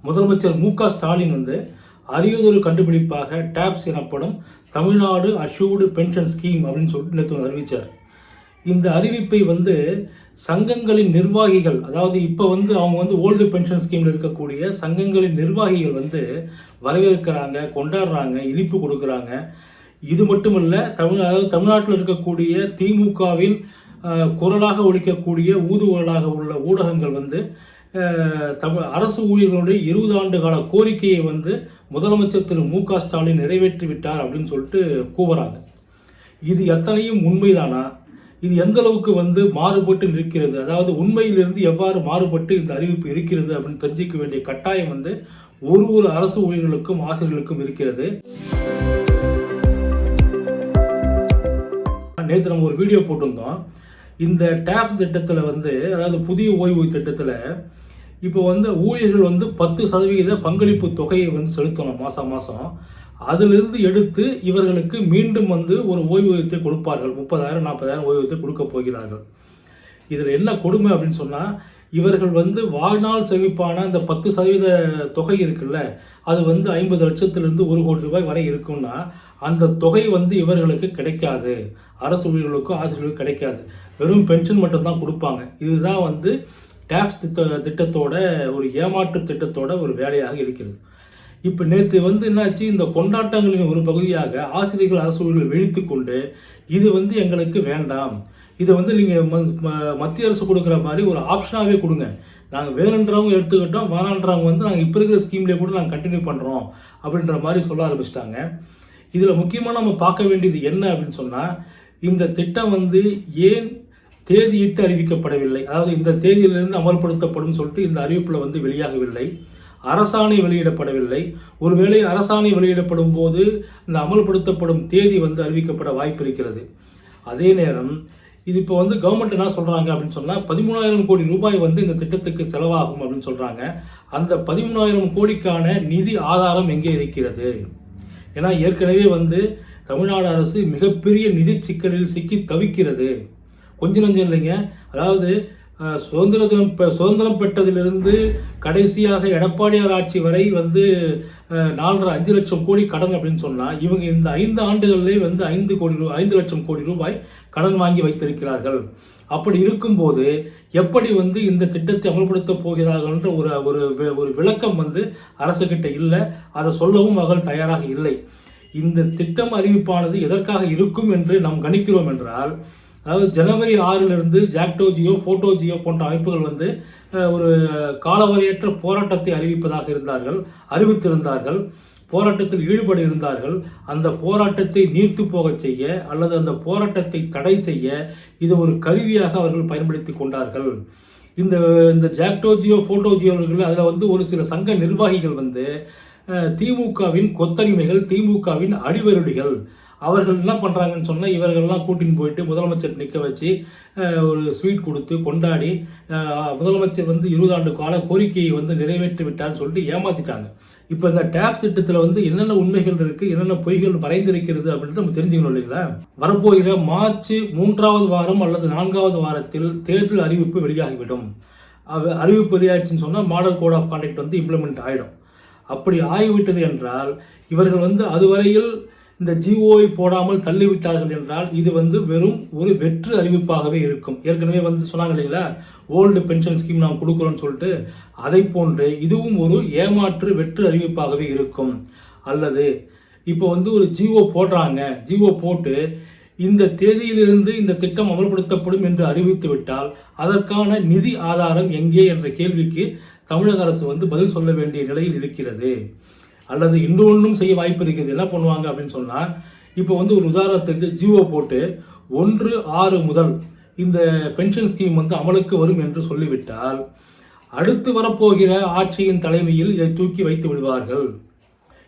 முதலமைச்சர் ஸ்டாலின் அரியதொரு கண்டுபிடிப்பாக டாப்ஸ் எனப்படும் Tamil Nadu assured pension scheme அப்படின்னு சொல்லிட்டு நேற்று அறிவித்தார். இந்த அறிவிப்பை சங்கங்களின் நிர்வாகிகள், அதாவது இப்போ அவங்க ஓல்டு பென்ஷன் ஸ்கீமில் இருக்கக்கூடிய சங்கங்களின் நிர்வாகிகள் வரவேற்கிறாங்க, கொண்டாடுறாங்க, இனிப்பு கொடுக்குறாங்க. இது மட்டுமல்ல, அதாவது தமிழ்நாட்டில் இருக்கக்கூடிய திமுகவின் குரலாக ஒலிக்கக்கூடிய ஊதுகுரலாக உள்ள ஊடகங்கள் அரசு ஊழியர்களுடைய 20 ஆண்டு கால கோரிக்கையை முதலமைச்சர் திரு ஸ்டாலின் நிறைவேற்றிவிட்டார் அப்படின்னு சொல்லிட்டு கூவுறாங்க. இது எத்தனையும் உண்மைதானா? இது எந்த அளவுக்கு மாறுபட்டு நிற்கிறது? அதாவது உண்மையிலிருந்து எவ்வாறு மாறுபட்டு இந்த அறிவிப்பு இருக்கிறது அப்படின்னு தெரிஞ்சிக்க வேண்டிய கட்டாயம் ஒரு அரசு ஊழியர்களுக்கும் ஆசிரியர்களுக்கும் இருக்கிறது. நேற்று நம்ம ஒரு வீடியோ போட்டிருந்தோம். இந்த டாப்ஸ் திட்டத்தில் அதாவது புதிய ஓய்வு திட்டத்தில் இப்போ ஊழியர்கள் 10% பங்களிப்பு தொகையை செலுத்தணும் மாதம். அதிலிருந்து எடுத்து இவர்களுக்கு மீண்டும் ஒரு ஓய்வூதியத்தை கொடுப்பார்கள். 30,000 40,000 ஓய்வூதியத்தை கொடுக்க போகிறார்கள். இதில் என்ன கொடுமை அப்படின்னு சொன்னால், இவர்கள் வாழ்நாள் சேமிப்பான அந்த 10% தொகை இருக்குல்ல, அது 50 லட்சத்திலிருந்து 1 கோடி ரூபாய் வரை இருக்குன்னா அந்த தொகை இவர்களுக்கு கிடைக்காது. அரசு ஊழியர்களுக்கும் ஆசிரியர்களுக்கும் கிடைக்காது. வெறும் பென்ஷன் மட்டும்தான் கொடுப்பாங்க. இதுதான் டாப்ஸ் திட்டத்தோட ஒரு ஏமாற்று திட்டத்தோட ஒரு வேலையாக இருக்கிறது. இப்போ நேற்று என்னாச்சு, இந்த கொண்டாட்டங்களின் ஒரு பகுதியாக ஆசிரியர்கள் அரசு ஊழியர்கள் விழித்து கொண்டு இது எங்களுக்கு வேண்டாம், இதை நீங்கள் மத்திய அரசு கொடுக்குற மாதிரி ஒரு ஆப்ஷனாகவே கொடுங்க, நாங்கள் வேணுன்றவங்க எடுத்துக்கிட்டோம், வேணான்றவங்க நாங்கள் இப்போ இருக்கிற ஸ்கீம்லேயே கூட நாங்கள் கண்டினியூ பண்ணுறோம் அப்படின்ற மாதிரி சொல்ல ஆரம்பிச்சிட்டாங்க. இதில் முக்கியமாக நம்ம பார்க்க வேண்டியது என்ன அப்படின்னு சொன்னால், இந்த திட்டம் ஏன் தேதியிட்டு அறிவிக்கப்படவில்லை, அதாவது இந்த தேதியிலிருந்து அமல்படுத்தப்படும் சொல்லிட்டு இந்த அறிவிப்பில் வெளியாகவில்லை, அரசாணை வெளியிடப்படவில்லை. ஒருவேளை அரசாணை வெளியிடப்படும் போது இந்த அமல்படுத்தப்படும் தேதி அறிவிக்கப்பட வாய்ப்பு இருக்கிறது. அதே நேரம் இது இப்போ கவர்மெண்ட் என்ன சொல்கிறாங்க அப்படின்னு சொன்னால், 13,000 கோடி ரூபாய் இந்த திட்டத்துக்கு செலவாகும் அப்படின்னு சொல்கிறாங்க. அந்த 13,000 கோடிக்கான நிதி ஆதாரம் எங்கே இருக்கிறது? ஏன்னா ஏற்கனவே தமிழ்நாடு அரசு மிகப்பெரிய நிதி சிக்கலில் சிக்கி தவிக்கிறது. கொஞ்சம் நஞ்சம் இல்லைங்க. அதாவது சுதந்திரம் பெற்றதிலிருந்து கடைசியாக எடப்பாடியார் ஆட்சி வரை 4.5 லட்சம் கோடி கடன் அப்படின்னு சொன்னால், இவங்க இந்த 5 ஆண்டுகளிலே 5 லட்சம் கோடி ரூபாய் கடன் வாங்கி வைத்திருக்கிறார்கள். அப்படி இருக்கும்போது எப்படி இந்த திட்டத்தை அமல்படுத்த போகிறார்கள்ன்ற ஒரு விளக்கம் அரசுகிட்ட இல்லை. அதை சொல்லவும் அவர்கள் தயாராக இல்லை. இந்த திட்டம் அறிவிப்பானது எதற்காக இருக்கும் என்று நாம் கணிக்கிறோம் என்றால், அதாவது ஜனவரி 6 ஜாக்டோ ஜியோ, போட்டோ ஜியோ போன்ற அமைப்புகள் ஒரு காலவரையற்ற போராட்டத்தை அறிவித்திருந்தார்கள், போராட்டத்தில் ஈடுபட இருந்தார்கள். அந்த போராட்டத்தை நீர்த்து போக செய்ய அல்லது அந்த போராட்டத்தை தடை செய்ய இது ஒரு கருவியாக அவர்கள் பயன்படுத்தி கொண்டார்கள். இந்த ஜாக்டோ ஜியோ, போட்டோ ஜியோர்கள் அதில் ஒரு சில சங்க நிர்வாகிகள் திமுகவின் கொத்தடிமைகள், திமுகவின் அடிவருடிகள். அவர்கள் என்ன பண்ணுறாங்கன்னு சொன்னால், இவர்கள்லாம் கூட்டின்னு போயிட்டு முதலமைச்சர் நிற்க வச்சு ஒரு ஸ்வீட் கொடுத்து கொண்டாடி முதலமைச்சர் 20 ஆண்டு கால கோரிக்கையை நிறைவேற்றி விட்டார்னு சொல்லிட்டு ஏமாற்றிட்டாங்க. இப்போ இந்த டாப்ஸ் திட்டத்தில் என்னென்ன உண்மைகள் இருக்குது, என்னென்ன பொய்கள் மறைந்திருக்கிறது அப்படின்னு நம்ம தெரிஞ்சுக்கணும் இல்லைங்களா? வரப்போகிற மார்ச் 3வது வாரம் அல்லது 4வது வாரத்தில் தேர்தல் அறிவிப்பு வெளியாகிவிடும். அறிவிப்பு வெளியாகிடுச்சுன்னு சொன்னால் model code of conduct implement ஆகிடும். அப்படி ஆகிவிட்டது என்றால், இவர்கள் அதுவரையில் இந்த ஜிஓவை போடாமல் தள்ளிவிட்டார்கள் என்றால் இது வெறும் ஒரு வெற்று அறிவிப்பாகவே இருக்கும். ஏற்கனவே சொன்னாங்க இல்லைங்களா, ஓல்டு பென்ஷன் ஸ்கீம் நாம் கொடுக்குறோன்னு சொல்லிட்டு, அதை போன்று இதுவும் ஒரு ஏமாற்று வெற்று அறிவிப்பாகவே இருக்கும். அல்லது இப்போ ஒரு ஜிஓ போடுறாங்க, ஜிஓ போட்டு இந்த தேதியிலிருந்து இந்த திட்டம் அமல்படுத்தப்படும் என்று அறிவித்து விட்டால் அதற்கான நிதி ஆதாரம் எங்கே என்ற கேள்விக்கு தமிழக அரசு பதில் சொல்ல வேண்டிய நிலையில் இருக்கிறது. அல்லது இன்னொன்றும் செய்ய வாய்ப்பு இருக்கிறது. என்ன பண்ணுவாங்க அப்படின்னு சொன்னால், இப்போ ஒரு உதாரணத்துக்கு ஜிஓ போட்டு 1/6 முதல் இந்த பென்ஷன் ஸ்கீம் அமலுக்கு வரும் என்று சொல்லிவிட்டால், அடுத்து வரப்போகிற ஆட்சியின் தலைமையில் இதை தூக்கி வைத்து விடுவார்கள்.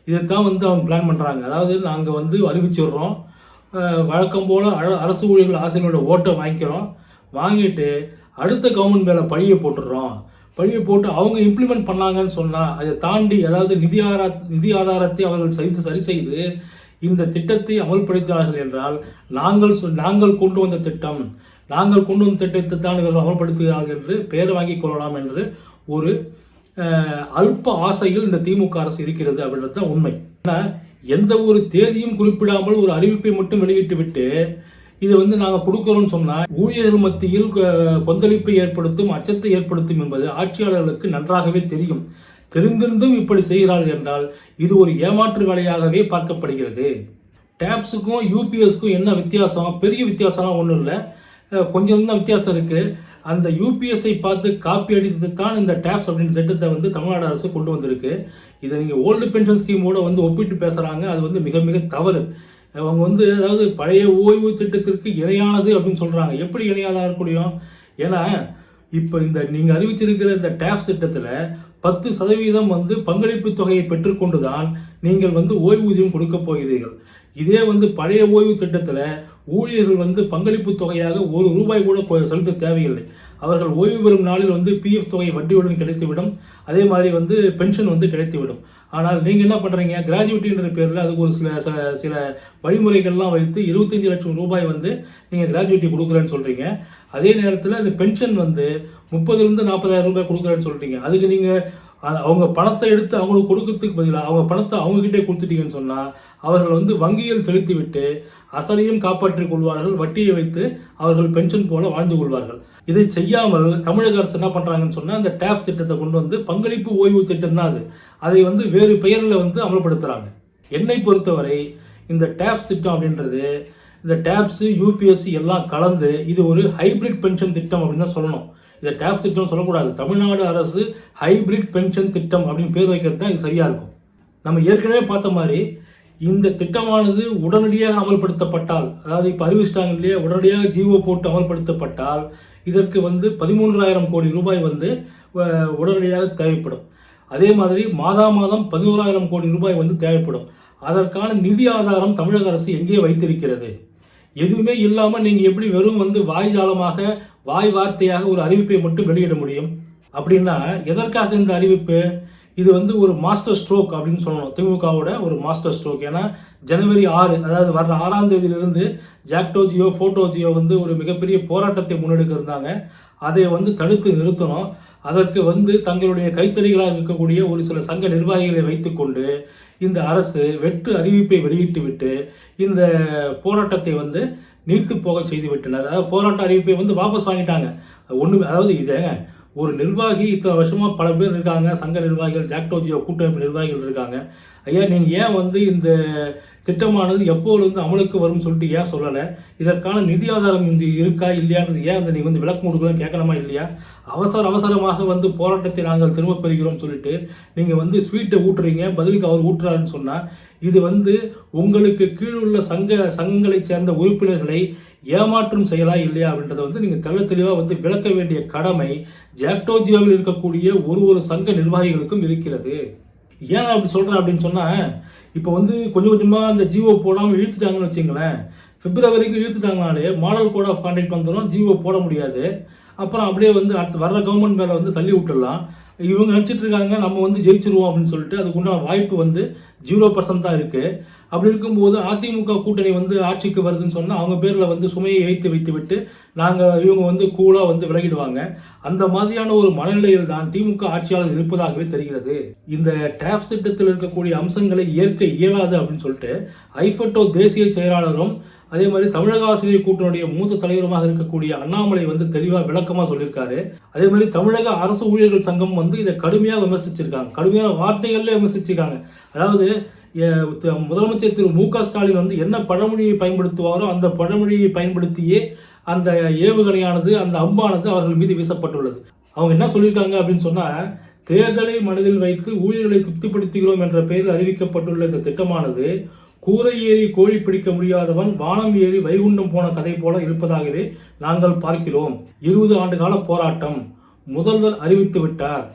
இதைத்தான் அவங்க பிளான் பண்ணுறாங்க. அதாவது நாங்கள் அறிவிச்சிடுறோம், வழக்கம் போல் அரசு ஊழியர்கள் ஆசிரியர்களோட ஓட்டை வாங்கிட்டு அடுத்த கவர்மெண்ட் மேலே பழியை போட்டு அவங்க இம்ப்ளிமெண்ட் பண்ணாங்கன்னு சொன்னால், அதை தாண்டி அதாவது நிதி ஆதாரத்தை அவர்கள் சரி செய்து இந்த திட்டத்தை அமல்படுத்தினார்கள் என்றால், நாங்கள் கொண்டு வந்த திட்டத்தை தான் இவர்கள் அமல்படுத்துகிறார்கள் என்று பெயர் வாங்கி கொள்ளலாம் என்று ஒரு அல்ப ஆசையில் இந்த திமுக அரசு இருக்கிறது அப்படின்றது தான் உண்மை. எந்த ஒரு தேதியும் குறிப்பிடாமல் ஒரு அறிவிப்பை மட்டும் வெளியிட்டு விட்டு இதை நாங்கள் கொடுக்குறோம்னு சொன்னால் ஊழியர்கள் மத்தியில் கொந்தளிப்பை ஏற்படுத்தும், அச்சத்தை ஏற்படுத்தும் என்பது ஆட்சியாளர்களுக்கு நன்றாகவே தெரியும். தெரிந்திருந்தும் இப்படி செய்கிறார்கள் என்றால் இது ஒரு ஏமாற்று வேலையாகவே பார்க்கப்படுகிறது. டேப்ஸுக்கும் யூபிஎஸ்க்கும் என்ன வித்தியாசம்? பெரிய வித்தியாசம்லாம் ஒன்றும் இல்லை, கொஞ்சம் தான் வித்தியாசம் இருக்குது. அந்த யூபிஎஸ்ஐ பார்த்து காப்பி அடித்தது தான் இந்த டேப்ஸ் அப்படின்ற திட்டத்தை தமிழ்நாடு அரசு கொண்டு வந்திருக்கு. இதை நீங்கள் ஓல்டு பென்ஷன் ஸ்கீமோட ஒப்பிட்டு பேசுகிறாங்க. அது மிக மிக தவறு. அவங்க அதாவது பழைய ஓய்வு திட்டத்திற்கு இணையானது அப்படின்னு சொல்கிறாங்க. எப்படி இணையானதாக இருக்க முடியும்? ஏன்னா இப்போ நீங்கள் அறிவிச்சிருக்கிற இந்த டேப்ஸ் திட்டத்தில் 10% பங்களிப்பு தொகையை பெற்றுக்கொண்டு தான் நீங்கள் ஓய்வூதியம் கொடுக்க போகிறீர்கள். இதே பழைய ஓய்வு திட்டத்தில் ஊழியர்கள் பங்களிப்பு தொகையாக ₹1 கூட செலுத்த தேவையில்லை. அவர்கள் ஓய்வு பெறும் நாளில் பிஎஃப் தொகை வட்டியுடன் கிடைத்துவிடும். அதே மாதிரி பென்ஷன் கிடைத்துவிடும். ஆனால் நீங்கள் என்ன பண்ணுறீங்க? கிராஜுவிட்டின்ற பேரில் அதுக்கு ஒரு சில வழிமுறைகள்லாம் வைத்து ₹25 லட்சம் நீங்கள் கிராஜுவிட்டி கொடுக்குறேன்னு சொல்கிறீங்க. அதே நேரத்தில் அந்த பென்ஷன் ₹30,000 to ₹40,000 கொடுக்குறேன்னு சொல்கிறீங்க. அதுக்கு நீங்கள் அவங்க பணத்தை எடுத்து அவங்களுக்கு கொடுக்கறதுக்கு பதிலாக அவங்க பணத்தை அவங்ககிட்டே கொடுத்துட்டீங்கன்னு சொன்னால் அவர்கள் வங்கியில் செலுத்திவிட்டு அசலையும் காப்பாற்றிக் கொள்வார்கள். வட்டியை வைத்து அவர்கள் பென்ஷன் போல வாழ்ந்து கொள்வார்கள். இதை செய்யாமல் தமிழக அரசு என்ன பண்ணுறாங்கன்னு சொன்னால் அந்த டேப்ஸ் திட்டத்தை கொண்டு பங்களிப்பு ஓய்வு திட்டம் தான் அதை வேறு பெயரில் அமல்படுத்துகிறாங்க. என்னை பொறுத்தவரை இந்த டேப்ஸ் திட்டம் அப்படின்றது இந்த டேப்ஸு யூபிஎஸ்சி எல்லாம் கலந்து இது ஒரு ஹைபிரிட் பென்ஷன் திட்டம் அப்படின்னு தான் சொல்லணும். இதை டேப்ஸ் திட்டம் சொல்லக்கூடாது. தமிழ்நாடு அரசு ஹைபிரிட் பென்ஷன் திட்டம் அப்படின்னு பேர் வைக்கிறது தான் இது சரியாக இருக்கும். நம்ம ஏற்கனவே பார்த்த மாதிரி இந்த திட்டமானது உடனடியாக அமல்படுத்தப்பட்டால், அதாவது இப்போ அறிவிச்சிட்டாங்க இல்லையா, உடனடியாக ஜிஓ போட்டு அமல்படுத்தப்பட்டால் இதற்கு ₹13,000 கோடி உடனடியாக தேவைப்படும். அதே மாதிரி மாதம் ₹11,000 கோடி தேவைப்படும். அதற்கான நிதி ஆதாரம் தமிழக அரசு எங்கே வைத்திருக்கிறது? எதுவுமே இல்லாமல் நீங்கள் எப்படி வெறும் வாய்ஜாலமாக வாய் வார்த்தையாக ஒரு அறிவிப்பை மட்டும் வெளியிட முடியும்? அப்படின்னா எதற்காக இந்த அறிவிப்பு? இது ஒரு மாஸ்டர் ஸ்ட்ரோக் அப்படின்னு சொல்லணும். திமுகவோட ஒரு மாஸ்டர் ஸ்ட்ரோக். ஏன்னா ஜனவரி 6, அதாவது வர்ற 6ஆம் தேதியிலிருந்து ஜாக்டோ ஜியோ ஃபோட்டோ ஜியோ ஒரு மிகப்பெரிய போராட்டத்தை முன்னெடுக்க இருந்தாங்க. அதை தடுத்து நிறுத்தணும். அதற்கு தங்களுடைய கைத்தறிகளாக இருக்கக்கூடிய ஒரு சில சங்க நிர்வாகிகளை வைத்துக்கொண்டு இந்த அரசு வெற்று அறிவிப்பை வெளியிட்டு விட்டு இந்த போராட்டத்தை நீர்த்து போக செய்து விட்டனர். அதாவது போராட்ட அறிவிப்பை வாபஸ் வாங்கிட்டாங்க. அதாவது இதை ஒரு நிர்வாகி இத்தனை வருஷமாக பல பேர் இருக்காங்க, சங்க நிர்வாகிகள், ஜாக்டோ ஜியோ கூட்டமைப்பு நிர்வாகிகள் இருக்காங்க. ஐயா நீங்கள் ஏன் இந்த திட்டமானது எப்போது அமலுக்கு வரும்னு சொல்லிட்டு ஏன் சொல்லலை? இதற்கான நிதி ஆதாரம் இருக்கா இல்லையான்றது ஏன் நீங்கள் விளக்கம் கொடுக்கலன்னு கேட்கலாமா இல்லையா? அவசரமாக போராட்டத்தை நாங்கள் திரும்ப பெறுகிறோம் சொல்லிட்டு நீங்கள் ஸ்வீட்டை ஊட்டுறீங்க, பதிலுக்கு அவர் ஊட்டுறாருன்னு சொன்னால் இது உங்களுக்கு கீழுள்ள சங்கங்களை சேர்ந்த உறுப்பினர்களை ஏமாற்றும் செயலா இல்லையா அப்படின்றத நீங்கள் தெள்ள தெளிவாக விளக்க வேண்டிய கடமை ஜாக்டோ ஜியோவில் இருக்கக்கூடிய ஒரு சங்க நிர்வாகிகளுக்கும் இருக்கிறது. ஏன் அப்படி சொல்கிறேன் அப்படின்னு சொன்னால் இப்போ கொஞ்சம் கொஞ்சமாக அந்த ஜிஓ போடாமல் இழுத்துட்டாங்கன்னு வச்சுங்களேன். பிப்ரவரிக்கு இழுத்துட்டாங்கனாலே மாடல் கோட் ஆஃப் கான்டக்ட் வந்துடும், ஜிஓ போட முடியாது. அப்புறம் அப்படியே அடுத்து வர்ற கவர்மெண்ட் மேலே தள்ளி விட்டுடலாம். இவங்க நினச்சிட்டு இருக்காங்க நம்ம ஜெயிச்சிருவோம் அப்படின்னு சொல்லிட்டு. அதுக்குண்டான வாய்ப்பு 0% தான் இருக்குது. அப்படி இருக்கும்போது அதிமுக கூட்டணி ஆட்சிக்கு வருதுன்னு சொன்னால் அவங்க பேரில் சுமையை ஏற்றி வைத்து விட்டு இவங்க கூலாக விலகிடுவாங்க. அந்த மாதிரியான ஒரு மனநிலையில் தான் திமுக ஆட்சியாளர் இருப்பதாகவே தெரிகிறது. இந்த டேப்ஸ் திட்டத்தில் இருக்கக்கூடிய அம்சங்களை ஏற்க இயலாது அப்படின்னு சொல்லிட்டு ஐஃபட்டோ தேசிய செயலாளரும் அதே மாதிரி தமிழக ஆசிரியர் கூட்டணியுடைய மூத்த தலைவருமாக இருக்கக்கூடிய அண்ணாமலை தெளிவாக விளக்கமாக சொல்லியிருக்காரு. அதே மாதிரி தமிழக அரசு ஊழியர்கள் சங்கம் இதை கடுமையாக விமர்சிச்சிருக்காங்க. கடுமையான வார்த்தைகள்ல விமர்சிச்சிருக்காங்க. அதாவது முதலமைச்சர் திரு மு.க. ஸ்டாலின் என்ன பழமொழியை பயன்படுத்துவாரோ அந்த பழமொழியை பயன்படுத்தியே அந்த ஏவுகணையானது, அந்த அம்பானது அவர்கள் மீது வீசப்பட்டுள்ளது. அவங்க என்ன சொல்லியிருக்காங்க அப்படின்னு சொன்னால், தேர்தலை மனதில் வைத்து ஊழியர்களை திருப்திப்படுத்துகிறோம் என்ற பெயரில் அறிவிக்கப்பட்டுள்ள இந்த திட்டமானது கூரை ஏறி கோழி பிடிக்க முடியாதவன் வானம் ஏறி வைகுண்டம் போன கதை போல இருப்பதாகவே நாங்கள் பார்க்கிறோம். 20 ஆண்டு கால போராட்டம், முதல்வர் அறிவித்து விட்டார்.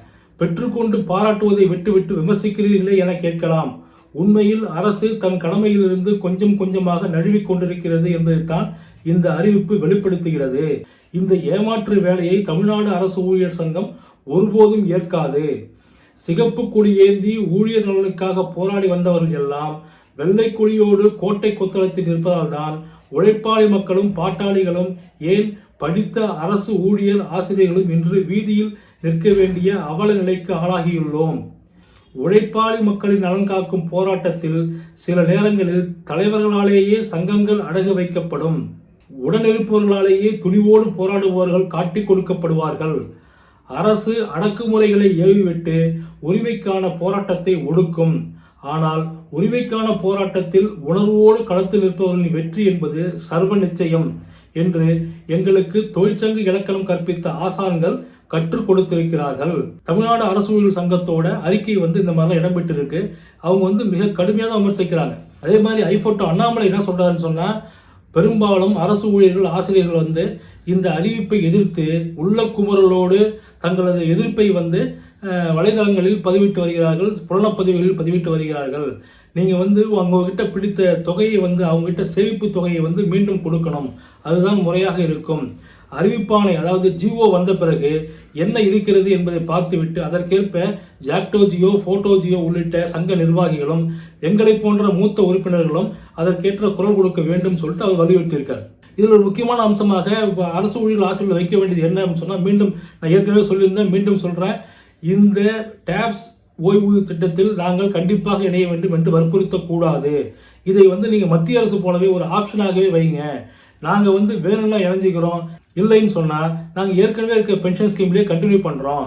பெற்றுக்கொண்டு பாராட்டுவதை விட்டுவிட்டு விமர்சிக்கிறீர்களே என கேட்கலாம். உண்மையில் அரசு தன் கடமையிலிருந்து கொஞ்சம் கொஞ்சமாக நழுவிக் கொண்டிருக்கிறது என்பதைத்தான் இந்த அறிவிப்பு வெளிப்படுத்துகிறது. இந்த ஏமாற்று வேலையை தமிழ்நாடு அரசு ஊழியர் சங்கம் ஒருபோதும் ஏற்காது. சிகப்பு கொடி ஏந்தி ஊழியர் நலனுக்காக போராடி வந்தவர்கள் எல்லாம் வெள்ளை கொடியோடு கோட்டை கொத்தளத்தில் இருப்பதால் தான் உழைப்பாளி மக்களும் பாட்டாளிகளும் ஏன் படித்த அரசு ஊழியர் ஆசிரியர்களும் இன்று வீதியில் நிற்க வேண்டிய அவல நிலைக்கு ஆளாகியுள்ளோம். உழைப்பாளி மக்களின் நலன் காக்கும் போராட்டத்தில் சில நேரங்களில் தலைவர்களாலேயே சங்கங்கள் அடகு வைக்கப்படும். உடனிருப்பவர்களாலேயே துணிவோடு போராடுபவர்கள் காட்டிக் கொடுக்கப்படுவார்கள். அரசு அடக்குமுறைகளை ஏவிவிட்டு உரிமைக்கான போராட்டத்தை ஒடுக்கும். ஆனால் உரிமைக்கான போராட்டத்தில் உணர்வோடு களத்தில் நிற்பவர்களின் வெற்றி என்பது சர்வ நிச்சயம் என்று எங்களுக்கு தொழிற்சங்க இலக்கணம் கற்பித்த ஆசான்கள் கற்றுக் கொடுத்திருக்கிறார்கள். தமிழ்நாடு அரசு ஊழியர் சங்கத்தோட அறிக்கை இந்த மாதிரிலாம் இடம்பெற்றிருக்கு. அவங்க மிக கடுமையாக தான் விமர்சிக்கிறாங்க. அதே மாதிரி ஐஃபோட்டோ அண்ணாமலை என்ன சொல்றாருன்னு சொன்னா, பெரும்பாலும் அரசு ஊழியர்கள் ஆசிரியர்கள் இந்த அறிவிப்பை எதிர்த்து உள்ள குமுறலோடு தங்களது எதிர்ப்பை வலைதளங்களில் பதிவிட்டு வருகிறார்கள், புலனப்பதிவுகளில் பதிவிட்டு வருகிறார்கள். நீங்கள் அவங்ககிட்ட பிடித்த தொகையை அவங்ககிட்ட சேமிப்பு தொகையை மீண்டும் கொடுக்கணும், அதுதான் முறையாக இருக்கும். அறிவிப்பானை அதாவது ஜிஓ வந்த பிறகு என்ன இருக்கிறது என்பதை பார்த்துவிட்டு அதற்கேற்ப ஜாக்டோஜியோ போட்டோஜியோ உள்ளிட்ட சங்க நிர்வாகிகளும் எங்களை போன்ற மூத்த உறுப்பினர்களும் அதற்கேற்ற குரல் கொடுக்க வேண்டும் சொல்லிட்டு அவர் வலியுறுத்தியிருக்கார். இதில் ஒரு முக்கியமான அம்சமாக அரசு ஊழியர் ஆசிரியர்கள் வைக்க வேண்டியது என்ன சொன்னால், மீண்டும் நான் ஏற்கனவே சொல்லியிருந்தேன், மீண்டும் சொல்கிறேன், இந்த டேப்ஸ் ஓய்வூதிய திட்டத்தில் நாங்கள் கண்டிப்பாக இணைய வேண்டும் என்று வற்புறுத்தக்கூடாது. இதை நீங்கள் மத்திய அரசு போலவே ஒரு ஆப்ஷனாகவே வைங்க. நாங்கள் வேணும்னா இணைஞ்சிக்கிறோம், இல்லைன்னு சொன்னால் நாங்கள் ஏற்கனவே இருக்க பென்ஷன் ஸ்கீம்லேயே கண்டினியூ பண்ணுறோம்.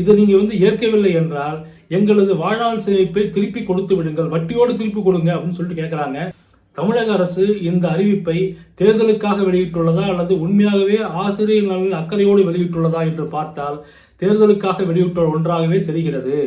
இதை நீங்கள் ஏற்கவில்லை என்றால் எங்களது வாழ்நாள் சேமிப்பை திருப்பி கொடுத்து விடுங்கள், வட்டியோடு திருப்பி கொடுங்க அப்படின்னு சொல்லிட்டு கேட்குறாங்க. தமிழக அரசு இந்த அறிவிப்பை தேர்தலுக்காக வெளியிட்டுள்ளதா அல்லது உண்மையாகவே ஆசிரியர் நலனில் அக்கறையோடு வெளியிட்டுள்ளதா என்று பார்த்தால் தேர்தலுக்காக வெளியிட்ட ஒன்றாகவே தெரிகிறது.